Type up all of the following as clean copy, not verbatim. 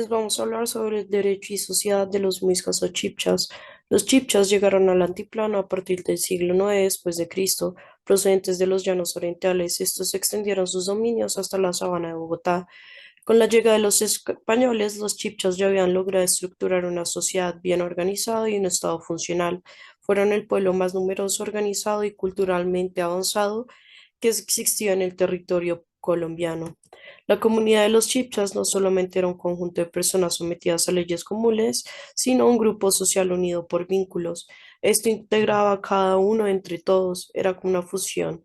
Les vamos a hablar sobre el derecho y sociedad de los muiscas o chipchas. Los chipchas llegaron al altiplano a partir del siglo IX después de Cristo, procedentes de los llanos orientales. Estos extendieron sus dominios hasta la sabana de Bogotá. Con la llegada de los españoles, los chipchas ya habían logrado estructurar una sociedad bien organizada y un estado funcional. Fueron el pueblo más numeroso, organizado y culturalmente avanzado que existía en el territorio colombiano. La comunidad de los chipchas no solamente era un conjunto de personas sometidas a leyes comunes, sino un grupo social unido por vínculos. Esto integraba a cada uno entre todos, era como una fusión.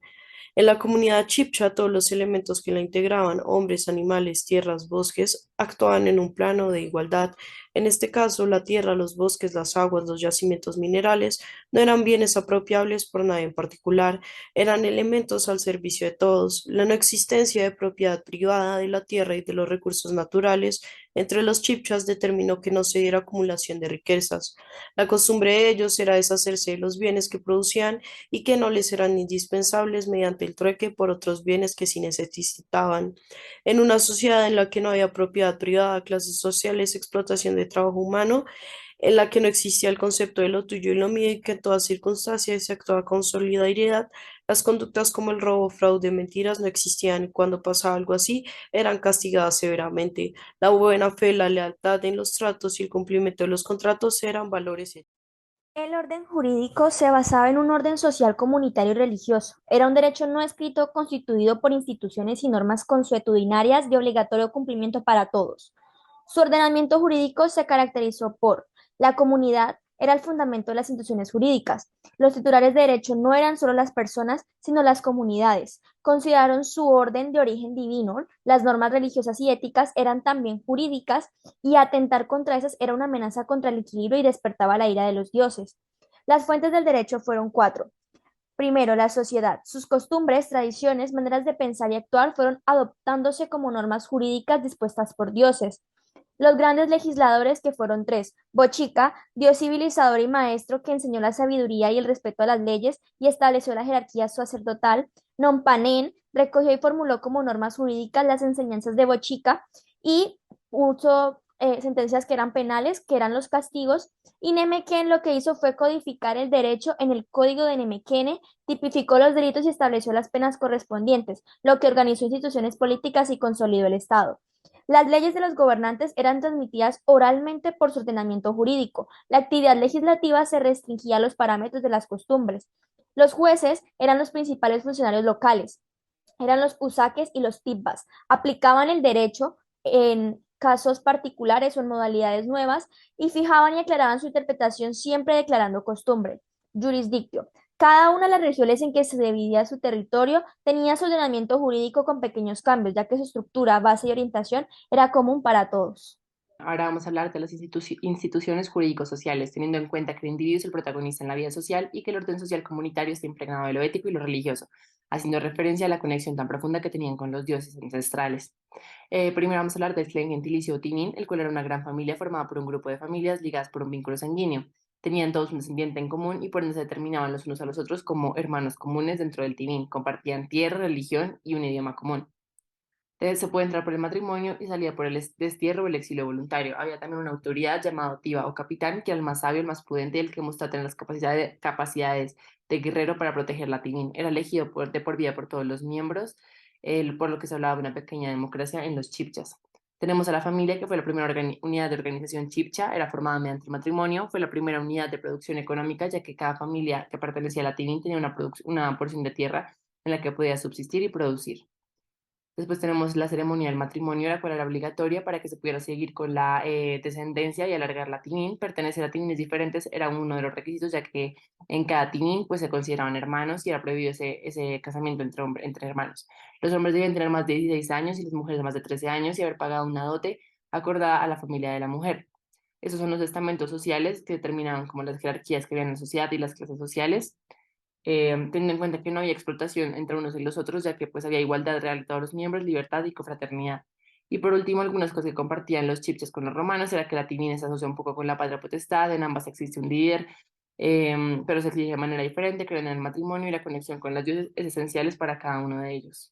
En la comunidad chipcha, todos los elementos que la integraban, hombres, animales, tierras, bosques, actuaban en un plano de igualdad. En este caso, la tierra, los bosques, las aguas, los yacimientos minerales no eran bienes apropiables por nadie en particular, eran elementos al servicio de todos. La no existencia de propiedad privada de la tierra y de los recursos naturales entre los chipchas determinó que no se diera acumulación de riquezas. La costumbre de ellos era deshacerse de los bienes que producían y que no les eran indispensables mediante el trueque por otros bienes que sí necesitaban. En una sociedad en la que no había propiedad privada, clases sociales, explotación de trabajo humano, en la que no existía el concepto de lo tuyo y lo mío y que en todas circunstancias se actuaba con solidaridad, las conductas como el robo, fraude, mentiras no existían y cuando pasaba algo así eran castigadas severamente. La buena fe, la lealtad en los tratos y el cumplimiento de los contratos eran valores. El orden jurídico se basaba en un orden social, comunitario y religioso. Era un derecho no escrito constituido por instituciones y normas consuetudinarias de obligatorio cumplimiento para todos. Su ordenamiento jurídico se caracterizó por la comunidad era el fundamento de las instituciones jurídicas. Los titulares de derecho no eran solo las personas, sino las comunidades. Consideraron su orden de origen divino, las normas religiosas y éticas eran también jurídicas y atentar contra esas era una amenaza contra el equilibrio y despertaba la ira de los dioses. Las fuentes del derecho fueron cuatro. Primero, la sociedad. Sus costumbres, tradiciones, maneras de pensar y actuar fueron adoptándose como normas jurídicas dispuestas por dioses. Los grandes legisladores, que fueron tres: Bochica, dios civilizador y maestro que enseñó la sabiduría y el respeto a las leyes y estableció la jerarquía sacerdotal. Nonpanén recogió y formuló como normas jurídicas las enseñanzas de Bochica y puso sentencias que eran penales, que eran los castigos. Y Nemequén lo que hizo fue codificar el derecho en el Código de Nemequene, tipificó los delitos y estableció las penas correspondientes, lo que organizó instituciones políticas y consolidó el Estado. Las leyes de los gobernantes eran transmitidas oralmente por su ordenamiento jurídico. La actividad legislativa se restringía a los parámetros de las costumbres. Los jueces eran los principales funcionarios locales, eran los usaques y los tibbas. Aplicaban el derecho en casos particulares o en modalidades nuevas y fijaban y aclaraban su interpretación siempre declarando costumbre. Jurisdictio. Cada una de las regiones en que se dividía su territorio tenía su ordenamiento jurídico con pequeños cambios, ya que su estructura, base y orientación era común para todos. Ahora vamos a hablar de las instituciones jurídicos sociales, teniendo en cuenta que el individuo es el protagonista en la vida social y que el orden social comunitario está impregnado de lo ético y lo religioso, haciendo referencia a la conexión tan profunda que tenían con los dioses ancestrales. Primero vamos a hablar del clan gentilicio Tinín, el cual era una gran familia formada por un grupo de familias ligadas por un vínculo sanguíneo. Tenían todos un descendiente en común y por ende se determinaban los unos a los otros como hermanos comunes dentro del Tinín. Compartían tierra, religión y un idioma común. Se puede entrar por el matrimonio y salía por el destierro o el exilio voluntario. Había también una autoridad llamada Tiva o capitán, que era el más sabio, el más prudente y el que mostraba tener las capacidades de guerrero para proteger la Tinín. Era elegido de por vida por todos los miembros, por lo que se hablaba de una pequeña democracia en los chipchas. Tenemos a la familia, que fue la primera unidad de organización chipcha, era formada mediante el matrimonio, fue la primera unidad de producción económica, ya que cada familia que pertenecía a la Tinín tenía una porción de tierra en la que podía subsistir y producir. Después tenemos la ceremonia del matrimonio, la cual era obligatoria para que se pudiera seguir con la descendencia y alargar la tinín. Pertenecer a tinines diferentes era uno de los requisitos, ya que en cada tinín pues, se consideraban hermanos y era prohibido ese casamiento entre hermanos. Los hombres debían tener más de 16 años y las mujeres más de 13 años y haber pagado una dote acordada a la familia de la mujer. Esos son los estamentos sociales que determinaban como las jerarquías que había en la sociedad y las clases sociales, teniendo en cuenta que no había explotación entre unos y los otros, ya que pues había igualdad real de todos los miembros, libertad y confraternidad. Y por último, algunas cosas que compartían los chipches con los romanos era que la timina se asocia un poco con la patria potestad, en ambas existe un líder, pero se elige de manera diferente, creen en el matrimonio y la conexión con las dioses es esenciales para cada uno de ellos.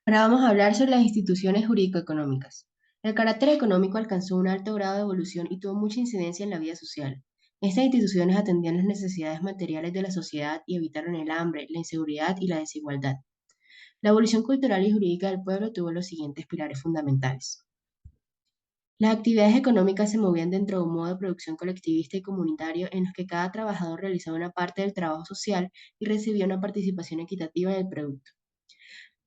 Ahora vamos a hablar sobre las instituciones jurídico-económicas. El carácter económico alcanzó un alto grado de evolución y tuvo mucha incidencia en la vida social. Estas instituciones atendían las necesidades materiales de la sociedad y evitaron el hambre, la inseguridad y la desigualdad. La evolución cultural y jurídica del pueblo tuvo los siguientes pilares fundamentales. Las actividades económicas se movían dentro de un modo de producción colectivista y comunitario en los que cada trabajador realizaba una parte del trabajo social y recibía una participación equitativa en el producto.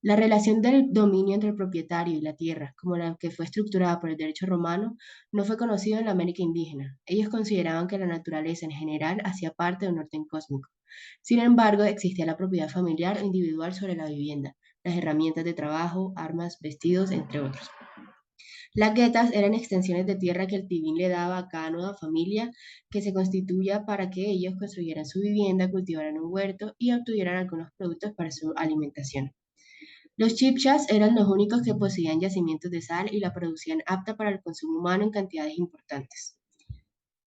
La relación del dominio entre el propietario y la tierra, como la que fue estructurada por el derecho romano, no fue conocida en la América indígena. Ellos consideraban que la naturaleza en general hacía parte de un orden cósmico. Sin embargo, existía la propiedad familiar e individual sobre la vivienda, las herramientas de trabajo, armas, vestidos, entre otros. Las guetas eran extensiones de tierra que el tivín le daba a cada nueva familia que se constituía para que ellos construyeran su vivienda, cultivaran un huerto y obtuvieran algunos productos para su alimentación. Los chibchas eran los únicos que poseían yacimientos de sal y la producían apta para el consumo humano en cantidades importantes.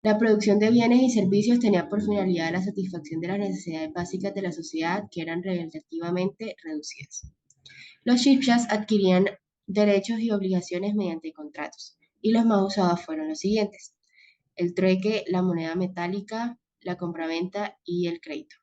La producción de bienes y servicios tenía por finalidad la satisfacción de las necesidades básicas de la sociedad, que eran relativamente reducidas. Los chibchas adquirían derechos y obligaciones mediante contratos, y los más usados fueron los siguientes: el trueque, la moneda metálica, la compraventa y el crédito.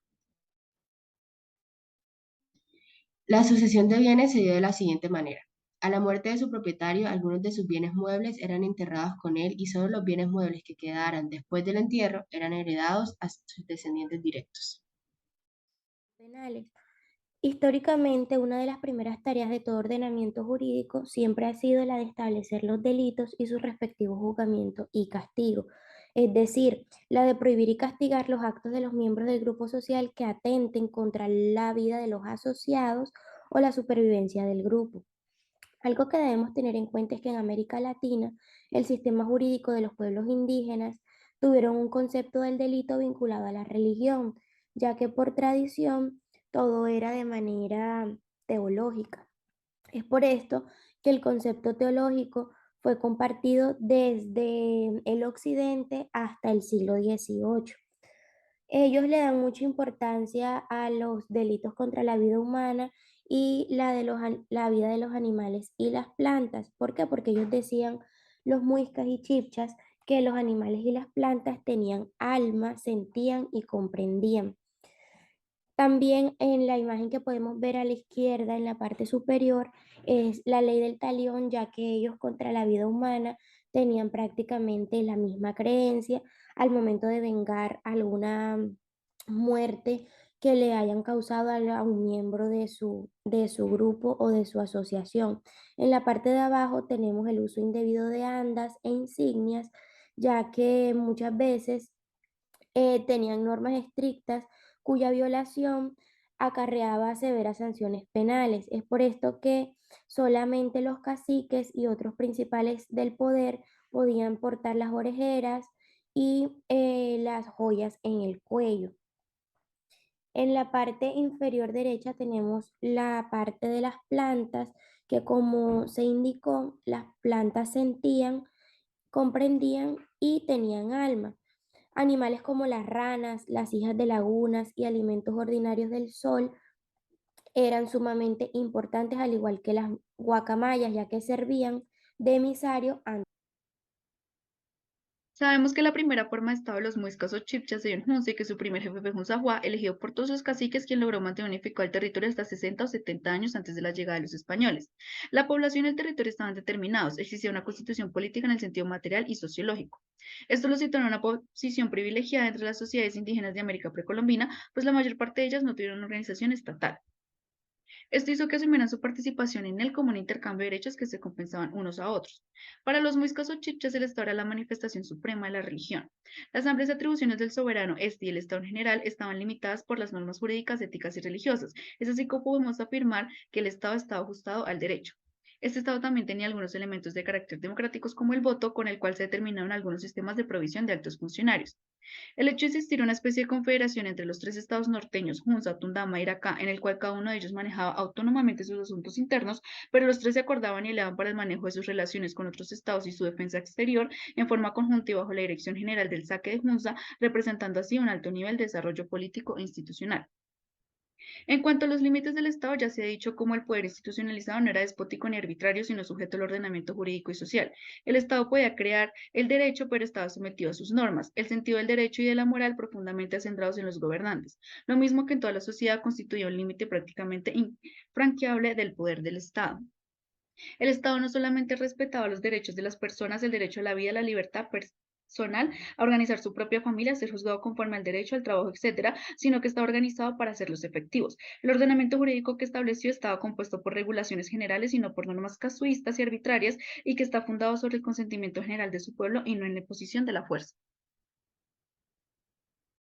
La sucesión de bienes se dio de la siguiente manera. A la muerte de su propietario, algunos de sus bienes muebles eran enterrados con él y solo los bienes muebles que quedaran después del entierro eran heredados a sus descendientes directos. Penales. Históricamente, una de las primeras tareas de todo ordenamiento jurídico siempre ha sido la de establecer los delitos y sus respectivos juzgamientos y castigo, es decir, la de prohibir y castigar los actos de los miembros del grupo social que atenten contra la vida de los asociados o la supervivencia del grupo. Algo que debemos tener en cuenta es que en América Latina, el sistema jurídico de los pueblos indígenas tuvieron un concepto del delito vinculado a la religión, ya que por tradición todo era de manera teológica. Es por esto que el concepto teológico fue compartido desde el occidente hasta el siglo XVIII. Ellos le dan mucha importancia a los delitos contra la vida humana y la vida de los animales y las plantas. ¿Por qué? Porque ellos decían, los muiscas y chipchas, que los animales y las plantas tenían alma, sentían y comprendían. También en la imagen que podemos ver a la izquierda, en la parte superior, es la ley del talión, ya que ellos contra la vida humana tenían prácticamente la misma creencia al momento de vengar alguna muerte que le hayan causado a un miembro de su grupo o de su asociación. En la parte de abajo tenemos el uso indebido de andas e insignias, ya que muchas veces tenían normas estrictas cuya violación acarreaba severas sanciones penales. Es por esto que solamente los caciques y otros principales del poder podían portar las orejeras y las joyas en el cuello. En la parte inferior derecha tenemos la parte de las plantas, que como se indicó, las plantas sentían, comprendían y tenían alma. Animales como las ranas, las hijas de lagunas y alimentos ordinarios del sol eran sumamente importantes, al igual que las guacamayas, ya que servían de emisario ante. Sabemos que la primera forma de estado de los muiscas o chibchas se dio en Hunza y que su primer jefe fue Hunza elegido por todos sus caciques, quien logró mantener unificado el territorio hasta 60 o 70 años antes de la llegada de los españoles. La población y el territorio estaban determinados, existía una constitución política en el sentido material y sociológico. Esto lo situó en una posición privilegiada entre las sociedades indígenas de América precolombina, pues la mayor parte de ellas no tuvieron organización estatal. Esto hizo que asumieran su participación en él como un intercambio de derechos que se compensaban unos a otros. Para los muiscas o chibchas, el Estado era la manifestación suprema de la religión. Las amplias atribuciones del soberano, este y el Estado en general, estaban limitadas por las normas jurídicas, éticas y religiosas. Es así como podemos afirmar que el Estado estaba ajustado al derecho. Este Estado también tenía algunos elementos de carácter democráticos, como el voto, con el cual se determinaron algunos sistemas de provisión de altos funcionarios. El hecho de existir una especie de confederación entre los tres estados norteños, Hunza, Tundama y Iracá, en el cual cada uno de ellos manejaba autónomamente sus asuntos internos, pero los tres se acordaban y elevaban para el manejo de sus relaciones con otros estados y su defensa exterior en forma conjunta y bajo la dirección general del Saque de Hunza, representando así un alto nivel de desarrollo político e institucional. En cuanto a los límites del Estado, ya se ha dicho cómo el poder institucionalizado no era despótico ni arbitrario, sino sujeto al ordenamiento jurídico y social. El Estado podía crear el derecho, pero estaba sometido a sus normas. El sentido del derecho y de la moral profundamente centrados en los gobernantes. Lo mismo que en toda la sociedad constituía un límite prácticamente infranqueable del poder del Estado. El Estado no solamente respetaba los derechos de las personas, el derecho a la vida, la libertad personal, a organizar su propia familia, a ser juzgado conforme al derecho al trabajo, etcétera, sino que estaba organizado para hacerlos efectivos. El ordenamiento jurídico que estableció estaba compuesto por regulaciones generales y no por normas casuistas y arbitrarias, y que está fundado sobre el consentimiento general de su pueblo y no en la imposición de la fuerza.